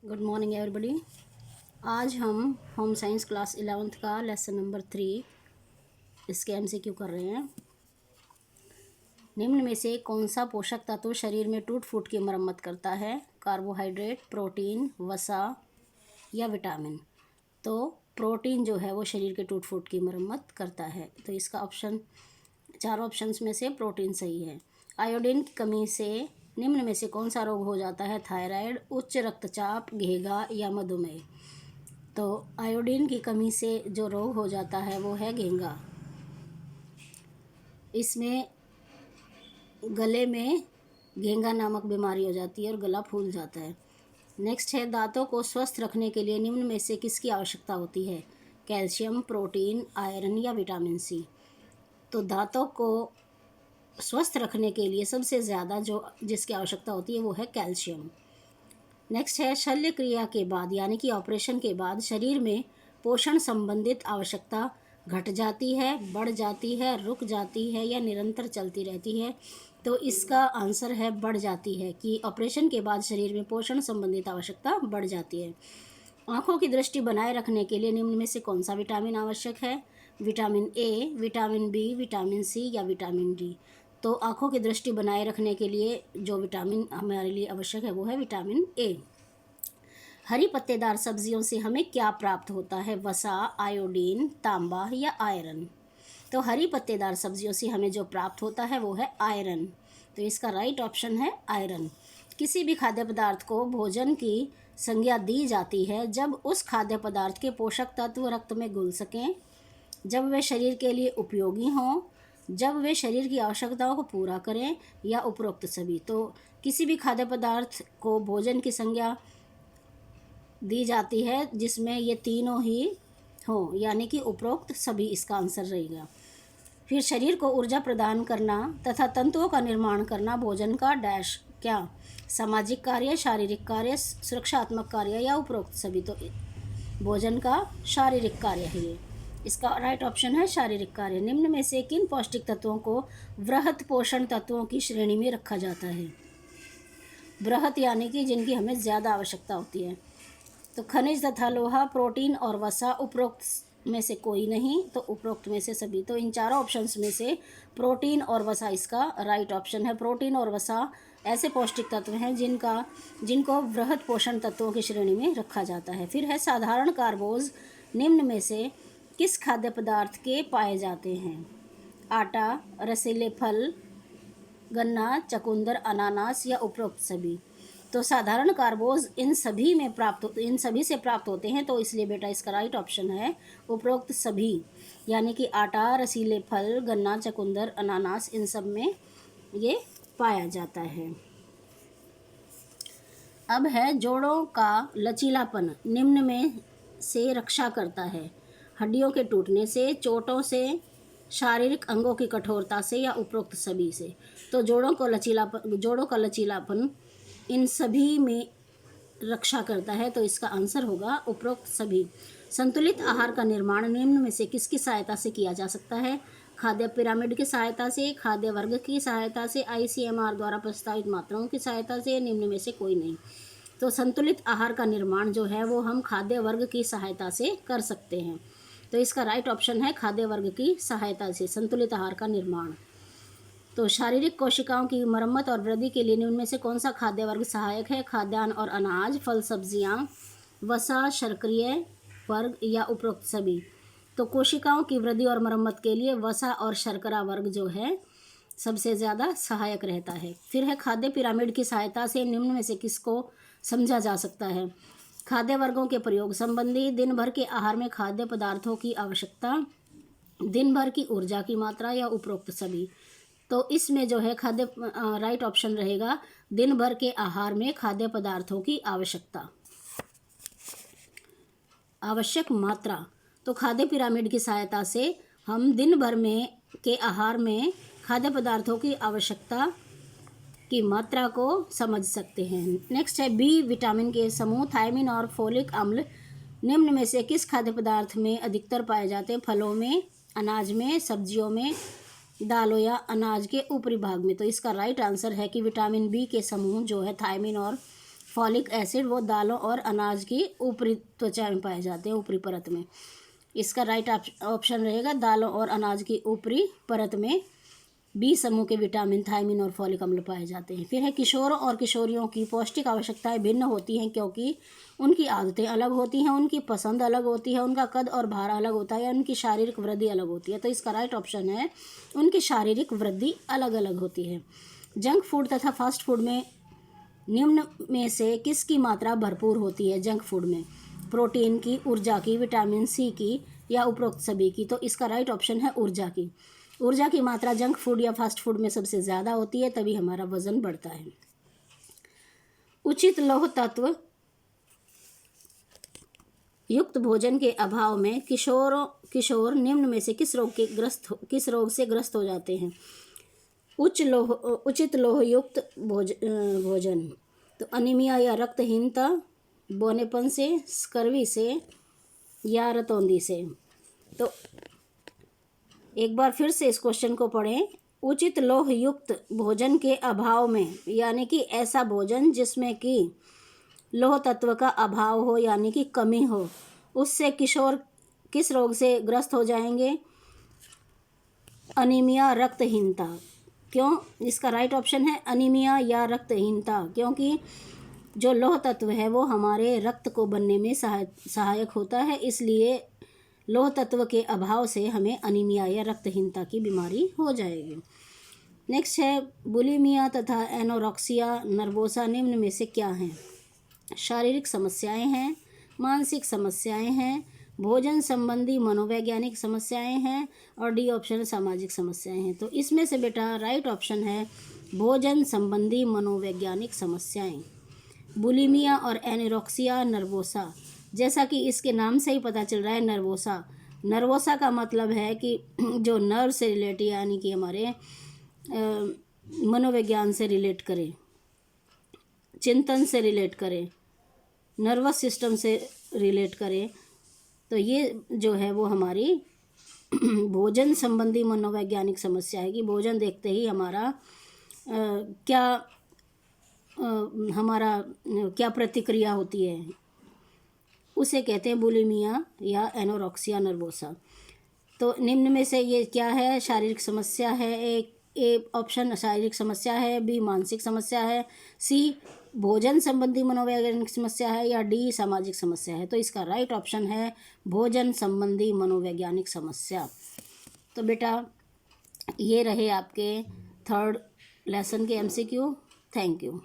Good morning everybody. आज हम home science class 11th का लेसन नंबर 3 इसके MCQ कर रहे हैं। निम्न में से कौन सा पोषक तत्व शरीर में टूट फूट की मरम्मत करता है? कार्बोहाइड्रेट, प्रोटीन, वसा या विटामिन? तो प्रोटीन जो है वो शरीर के टूट फूट की मरम्मत करता है। तो इसका ऑप्शन, चार ऑप्शंस में से प्रोटीन सही है। आयोडीन की कमी से निम्न में से कौन सा रोग हो जाता है? थायराइड, उच्च रक्तचाप, घेंघा या मधुमेह? तो आयोडीन की कमी से जो रोग हो जाता है वो है घेंघा। इसमें गले में घेंघा नामक बीमारी हो जाती है और गला फूल जाता है। नेक्स्ट है, दांतों को स्वस्थ रखने के लिए निम्न में से किसकी आवश्यकता होती है? कैल्शियम, प्रोटीन, आयरन या विटामिन सी? तो दांतों को स्वस्थ रखने के लिए सबसे ज़्यादा जो जिसकी आवश्यकता होती है वो है कैल्शियम। नेक्स्ट है, शल्य क्रिया के बाद यानी कि ऑपरेशन के बाद शरीर में पोषण संबंधित आवश्यकता घट जाती है, बढ़ जाती है, रुक जाती है या निरंतर चलती रहती है? तो इसका आंसर है बढ़ जाती है, कि ऑपरेशन के बाद शरीर में पोषण संबंधित आवश्यकता बढ़ जाती है। आँखों की दृष्टि बनाए रखने के लिए निम्न में से कौन सा विटामिन आवश्यक है? Vitamin A, vitamin B, vitamin C या विटामिन डी? तो आँखों की दृष्टि बनाए रखने के लिए जो विटामिन हमारे लिए आवश्यक है वो है विटामिन ए। हरी पत्तेदार सब्जियों से हमें क्या प्राप्त होता है? वसा, आयोडीन, तांबा या आयरन? तो हरी पत्तेदार सब्जियों से हमें जो प्राप्त होता है वो है आयरन। तो इसका राइट ऑप्शन है आयरन। किसी भी खाद्य पदार्थ को भोजन की संज्ञा दी जाती है जब उस खाद्य पदार्थ के पोषक तत्व रक्त में घुल सकें, जब वे शरीर के लिए उपयोगी हों, जब वे शरीर की आवश्यकताओं को पूरा करें या उपरोक्त सभी। तो किसी भी खाद्य पदार्थ को भोजन की संज्ञा दी जाती है जिसमें ये तीनों ही हों, यानी कि उपरोक्त सभी इसका आंसर रहेगा। फिर शरीर को ऊर्जा प्रदान करना तथा तंतुओं का निर्माण करना भोजन का डैश क्या? सामाजिक कार्य, शारीरिक कार्य, सुरक्षात्मक कार्य या उपरोक्त सभी? तो भोजन का शारीरिक कार्य है ये। इसका राइट ऑप्शन है शारीरिक कार्य। निम्न में से किन पौष्टिक तत्वों को वृहत पोषण तत्वों की श्रेणी में रखा जाता है? वृहत यानी कि जिनकी हमें ज़्यादा आवश्यकता होती है। तो खनिज तथा लोहा, प्रोटीन और वसा उपरोक्त में से कोई नहीं, तो उपरोक्त में से सभी। तो इन चारों ऑप्शंस में से प्रोटीन और वसा इसका राइट ऑप्शन है। प्रोटीन और वसा ऐसे पौष्टिक तत्व हैं जिनको वृहत पोषण तत्वों की श्रेणी में रखा जाता है। फिर है, साधारण कार्बोज निम्न में से किस खाद्य पदार्थ के पाए जाते हैं? आटा, रसीले फल, गन्ना, चकुंदर, अनानास या उपरोक्त सभी? तो साधारण कार्बोज इन सभी से प्राप्त होते हैं, तो इसलिए बेटा इसका राइट ऑप्शन है उपरोक्त सभी, यानी कि आटा, रसीले फल, गन्ना, चकुंदर, अनानास, इन सब में ये पाया जाता है। अब है, जोड़ों का लचीलापन निम्न में से रक्षा करता है? हड्डियों के टूटने से, चोटों से, शारीरिक अंगों की कठोरता से या उपरोक्त सभी से? तो जोड़ों का लचीलापन इन सभी में रक्षा करता है, तो इसका आंसर होगा उपरोक्त सभी। संतुलित आहार का निर्माण निम्न में से किसकी सहायता से किया जा सकता है? खाद्य पिरामिड की सहायता से, खाद्य वर्ग की सहायता से, ICMR द्वारा प्रस्तावित मात्राओं की सहायता से, निम्न में से कोई नहीं। तो संतुलित आहार का निर्माण जो है वो हम खाद्य वर्ग की सहायता से कर सकते हैं। तो इसका राइट ऑप्शन है खाद्य वर्ग की सहायता से संतुलित आहार का निर्माण। तो शारीरिक कोशिकाओं की मरम्मत और वृद्धि के लिए निम्न में से कौन सा खाद्य वर्ग सहायक है? खाद्यान्न और अनाज, फल सब्जियां, वसा, शर्करीय वर्ग या उपरोक्त सभी? तो कोशिकाओं की वृद्धि और मरम्मत के लिए वसा और शर्करा वर्ग जो है सबसे ज़्यादा सहायक रहता है। फिर है, खाद्य पिरामिड की सहायता से निम्न में से किसको समझा जा सकता है? खाद्य वर्गों के प्रयोग संबंधी, दिन भर के आहार में खाद्य पदार्थों की आवश्यकता, दिन भर की ऊर्जा की मात्रा या उपरोक्त सभी? तो इसमें जो है राइट ऑप्शन रहेगा दिन भर के आहार में खाद्य पदार्थों की आवश्यक मात्रा। तो खाद्य पिरामिड की सहायता से हम दिन भर में के आहार में खाद्य पदार्थों की आवश्यकता की मात्रा को समझ सकते हैं। नेक्स्ट है, बी विटामिन के समूह थायमिन और फोलिक अम्ल निम्न में से किस खाद्य पदार्थ में अधिकतर पाए जाते हैं? फलों में, अनाज में, सब्जियों में, दालों या अनाज के ऊपरी भाग में? तो इसका राइट आंसर है कि विटामिन बी के समूह जो है थायमिन और फॉलिक एसिड वो दालों और अनाज की ऊपरी त्वचा में पाए जाते हैं, ऊपरी परत में। इसका राइट ऑप्शन रहेगा दालों और अनाज की ऊपरी परत में बी समूह के विटामिन, थायमिन और फॉलिक अम्ल पाए जाते हैं। फिर है किशोरों और किशोरियों की पौष्टिक आवश्यकताएं भिन्न होती हैं क्योंकि उनकी आदतें अलग होती हैं, उनकी पसंद अलग होती है, उनका कद और भार अलग होता है, उनकी शारीरिक वृद्धि अलग होती है। तो इसका राइट ऑप्शन है उनकी शारीरिक वृद्धि अलग अलग होती है। जंक फूड तथा फास्ट फूड में निम्न में से किसकी मात्रा भरपूर होती है? जंक फूड में प्रोटीन की, ऊर्जा की, विटामिन सी की या उपरोक्त सभी की? तो इसका राइट ऑप्शन है ऊर्जा की। ऊर्जा की मात्रा जंक फूड या फास्ट फूड में सबसे ज़्यादा होती है, तभी हमारा वजन बढ़ता है। उचित लौह तत्व युक्त भोजन के अभाव में किशोर निम्न में से किस रोग से ग्रस्त हो जाते हैं? उचित लोह युक्त भोजन तो अनीमिया या रक्तहीनता, बौनेपन से, स्कर्वी से या रतौंधी से? तो एक बार फिर से इस क्वेश्चन को पढ़ें। उचित लोह युक्त भोजन के अभाव में, यानी कि ऐसा भोजन जिसमें कि लोह तत्व का अभाव हो यानी कि कमी हो, उससे किशोर किस रोग से ग्रस्त हो जाएंगे? अनीमिया, रक्तहीनता। क्यों? इसका राइट ऑप्शन है अनीमिया या रक्तहीनता, क्योंकि जो लौह तत्व है वो हमारे रक्त को बनने में सहायक होता है, इसलिए लौह तत्व के अभाव से हमें अनीमिया या रक्तहीनता की बीमारी हो जाएगी। नेक्स्ट है बुलिमिया तथा एनोरेक्सिया नर्वोसा निम्न में से क्या हैं? शारीरिक समस्याएं हैं, मानसिक समस्याएं हैं, भोजन संबंधी मनोवैज्ञानिक समस्याएं हैं और डी ऑप्शन सामाजिक समस्याएं हैं। तो इसमें से बेटा राइट ऑप्शन है भोजन संबंधी मनोवैज्ञानिक समस्याएं। बुलिमिया और एनोरेक्सिया नर्वोसा, जैसा कि इसके नाम से ही पता चल रहा है नर्वोसा का मतलब है कि जो नर्व से रिलेट यानी कि हमारे मनोविज्ञान से रिलेट करे, चिंतन से रिलेट करे, नर्वस सिस्टम से रिलेट करे। तो ये जो है वो हमारी भोजन संबंधी मनोवैज्ञानिक समस्या है कि भोजन देखते ही हमारा क्या प्रतिक्रिया होती है, उसे कहते हैं बुलिमिया या एनोरेक्सिया नर्वोसा। तो निम्न में से ये क्या है? शारीरिक समस्या है, ए ऑप्शन शारीरिक समस्या है, बी मानसिक समस्या है, सी भोजन संबंधी मनोवैज्ञानिक समस्या है या डी सामाजिक समस्या है? तो इसका राइट ऑप्शन है भोजन संबंधी मनोवैज्ञानिक समस्या। तो बेटा ये रहे आपके थर्ड लेसन के MCQ। Thank you.